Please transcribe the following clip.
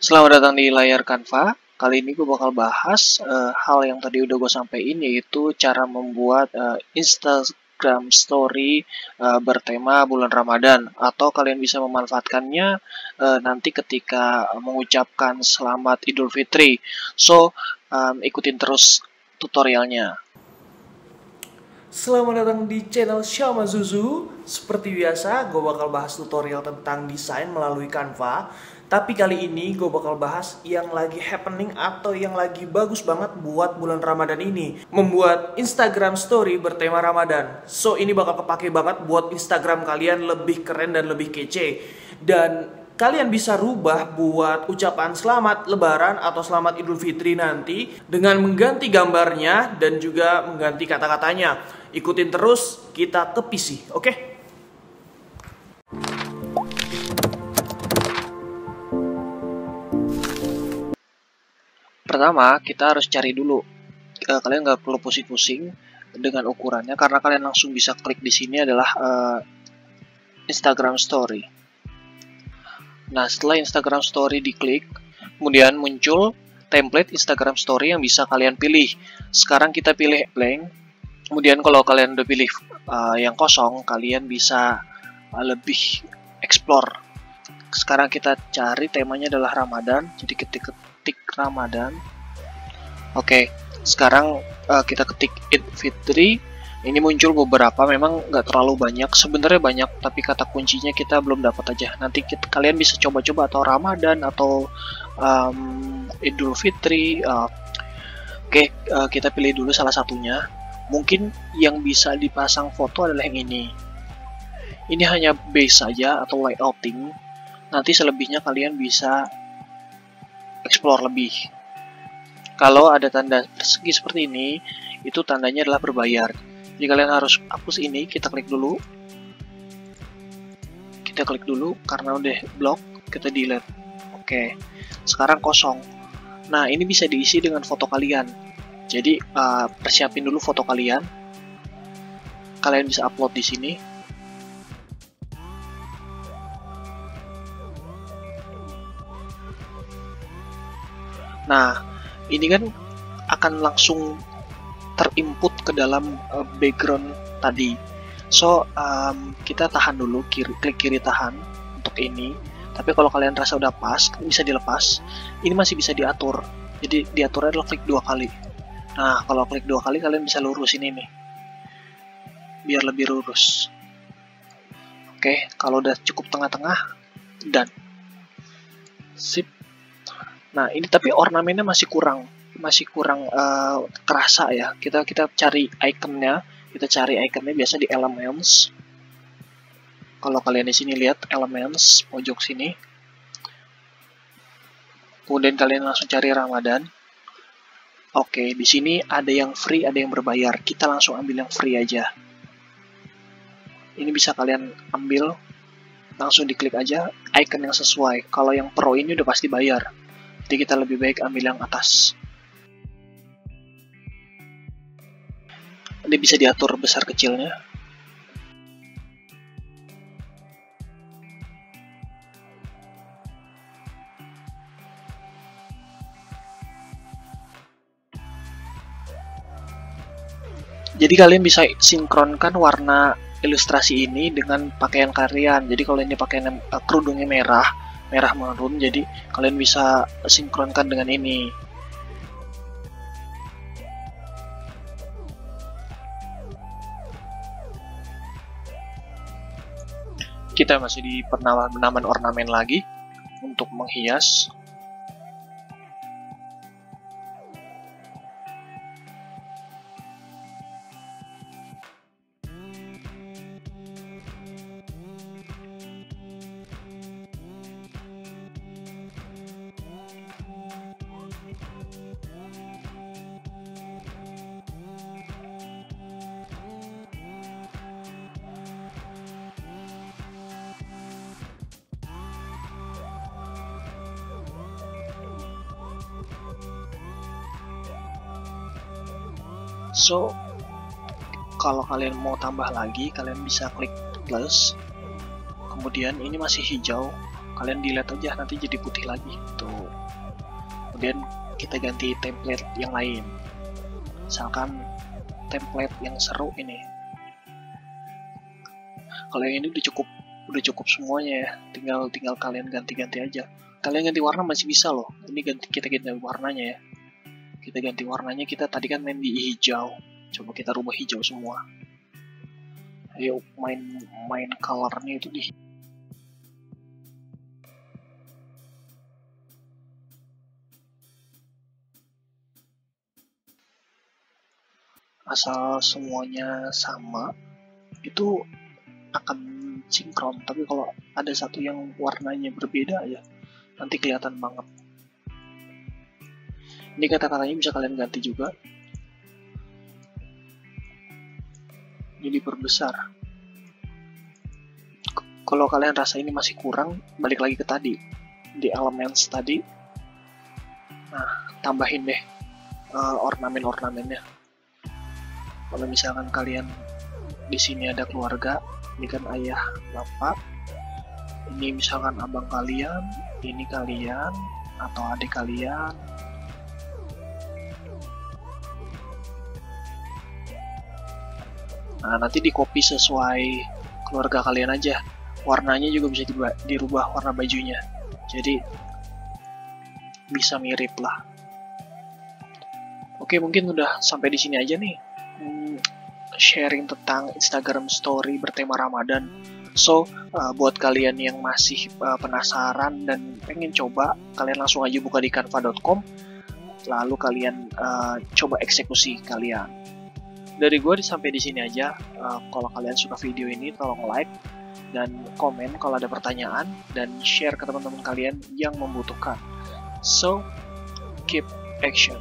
Selamat datang di layar Canva. Kali ini gue bakal bahas hal yang tadi udah gue sampaikan, yaitu cara membuat Instagram Story bertema bulan Ramadan, atau kalian bisa memanfaatkannya nanti ketika mengucapkan Selamat Idul Fitri. So, ikutin terus tutorialnya. Selamat datang di channel Syama Zuzu. Seperti biasa, gue bakal bahas tutorial tentang desain melalui Canva. Tapi kali ini gue bakal bahas yang lagi happening atau yang lagi bagus banget buat bulan Ramadan ini. Membuat Instagram Story bertema Ramadan. So, ini bakal kepake banget buat Instagram kalian lebih keren dan lebih kece. Dan kalian bisa rubah buat ucapan selamat lebaran atau selamat idul fitri nanti dengan mengganti gambarnya dan juga mengganti kata-katanya. Ikutin terus, kita ke PC, oke? Pertama, kita harus cari dulu. Kalian nggak perlu pusing-pusing dengan ukurannya, karena kalian langsung bisa klik di sini adalah Instagram Story. Nah, setelah Instagram Story diklik, kemudian muncul template Instagram Story yang bisa kalian pilih. Sekarang kita pilih blank. Kemudian kalau kalian udah pilih yang kosong, kalian bisa lebih explore. Sekarang kita cari temanya adalah Ramadan, jadi ketik Ramadan. Oke, sekarang kita ketik Idul Fitri. Ini muncul beberapa, memang nggak terlalu banyak, sebenarnya banyak, tapi kata kuncinya kita belum dapat aja. Nanti kalian bisa coba-coba atau Ramadan atau Idul Fitri. Oke, kita pilih dulu salah satunya. Mungkin yang bisa dipasang foto adalah yang ini. Ini hanya base saja atau layouting. Nanti selebihnya kalian bisa explore lebih. Kalau ada tanda persegi seperti ini, itu tandanya adalah berbayar. Jadi kalian harus hapus ini, kita klik dulu. Kita klik dulu, karena udah blok, kita delete. Oke, sekarang kosong. Nah, ini bisa diisi dengan foto kalian. Jadi, persiapin dulu foto kalian. Kalian bisa upload di sini. Nah, ini kan akan langsung terinput ke dalam background tadi. So, kita tahan dulu, klik kiri tahan untuk ini. Tapi kalau kalian rasa udah pas, bisa dilepas. Ini masih bisa diatur. Jadi diaturnya adalah klik 2 kali. Nah, kalau klik 2 kali kalian bisa lurusin ini nih. Biar lebih lurus. Oke, kalau udah cukup tengah-tengah, dan sip. Nah, ini tapi ornamennya masih kurang kerasa ya. Kita cari ikonnya, biasa di elements. Kalau kalian di sini lihat elements pojok sini. Kemudian kalian langsung cari Ramadan. Oke, di sini ada yang free, ada yang berbayar. Kita langsung ambil yang free aja. Ini bisa kalian ambil, langsung diklik aja icon yang sesuai. Kalau yang pro ini udah pasti bayar. Jadi kita lebih baik ambil yang atas. Ini bisa diatur besar kecilnya. Jadi kalian bisa sinkronkan warna ilustrasi ini dengan pakaian kalian. Jadi kalau ini pakaian kerudungnya merah marun, jadi kalian bisa sinkronkan dengan ini. Kita masih di penamaan ornamen lagi untuk menghias. So, kalau kalian mau tambah lagi, kalian bisa klik plus. Kemudian ini masih hijau, kalian delete aja, nanti jadi putih lagi tuh. Kemudian kita ganti template yang lain, misalkan template yang seru ini. Kalau yang ini udah cukup semuanya ya, tinggal kalian ganti-ganti aja. Kalian ganti warna masih bisa loh. Ini kita ganti warnanya ya. Kita ganti warnanya, kita tadi kan main di hijau. Coba kita rubah hijau semua. Ayo main colornya itu di asal semuanya sama itu akan sinkron. Tapi kalau ada satu yang warnanya berbeda ya, nanti kelihatan banget. Ini kata-katanya bisa kalian ganti juga. Jadi diperbesar. Kalau kalian rasa ini masih kurang, balik lagi ke tadi di elements tadi. Nah, tambahin deh ornamen-ornamennya. Kalau misalkan kalian di sini ada keluarga, ini kan ayah, bapak, ini misalkan abang kalian, ini kalian atau adik kalian. Nah, nanti di copy sesuai keluarga kalian aja. Warnanya juga bisa dirubah warna bajunya. Jadi bisa mirip lah. Oke, mungkin udah sampai di sini aja nih. Sharing tentang Instagram Story bertema Ramadan. So, buat kalian yang masih penasaran dan pengen coba, kalian langsung aja buka di canva.com. Lalu kalian coba eksekusi kalian. Dari gue sampai di sini aja. Kalau kalian suka video ini, tolong like dan komen kalau ada pertanyaan, dan share ke teman-teman kalian yang membutuhkan. So, keep action.